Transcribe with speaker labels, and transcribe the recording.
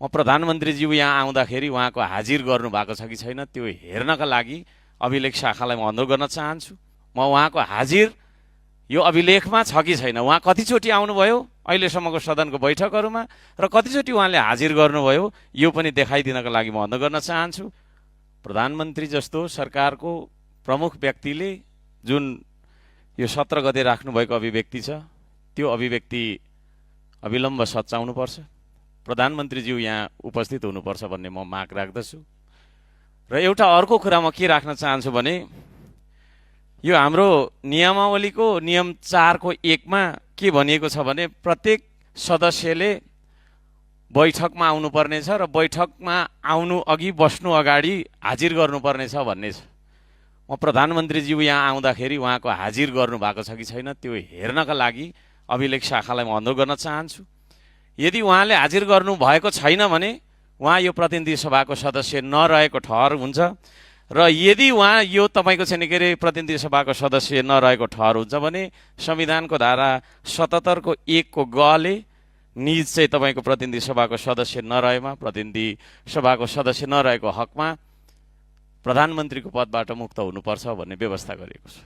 Speaker 1: म प्रधानमन्त्रीज्यू यहाँ आउँदाखेरि उहाँको हाजिर गर्नुभएको छ कि छैन त्यो हेर्नका लागि अभिलेख शाखालाई म अनुरोध गर्न चाहन्छु। म उहाँको हाजिर यो अभिलेखमा छ कि छैन, उहाँ कतिचोटि आउनुभयो अहिलेसम्मको सदनको बैठकहरूमा र कतिचोटि उहाँले हाजिर गर्नुभयो यो पनि देखाइदिनका लागि म अनुरोध गर्न चाहन्छु। प्रधानमन्त्री जस्तो सरकारको प्रमुख व्यक्तिले जुन यो 17 गते राख्नुभएको अभिव्यक्ति छ त्यो अभिव्यक्ति अविलम्ब सच्याउनुपर्छ। प्रधानमन्त्रीज्यू यहाँ उपस्थित हुनुपर्छ भन्ने म माग राख्दछु। र एउटा अर्को कुरा म के राख्न चाहन्छु भने यो हाम्रो नियमावलीको नियम 4 को 1 मा के भनिएको छ भने प्रत्येक सदस्यले बैठकमा आउनुपर्नेछ र बैठकमा आउनु अघि बस्नु अगाडि हाजिर गर्नुपर्नेछ भन्ने छ। म प्रधानमन्त्रीज्यू यहाँ आउँदाखेरि उहाँको हाजिर गर्नुभएको छ कि छैन त्यो हेर्नका लागि अभिलेख शाखालाई म अनुरोध गर्न चाहन्छु। यदि उहाँले हाजिर गर्नु भएको छैन भने उहाँ यो प्रतिनिधि सभाको सदस्य नरहेको ठहर हुन्छ र यदि उहाँ यो तपाईँको चाहिँ के अरे प्रतिनिधि सभाको सदस्य नरहेको ठहर हुन्छ भने संविधानको धारा 77 को 1 को ग ले निज चाहिँ तपाईँको प्रतिनिधि सभाको सदस्य नरहेमा प्रतिनिधि सभाको सदस्य नरहेको हकमा प्रधानमन्त्रीको पदबाट मुक्त हुनुपर्छ भन्ने व्यवस्था गरिएको छ।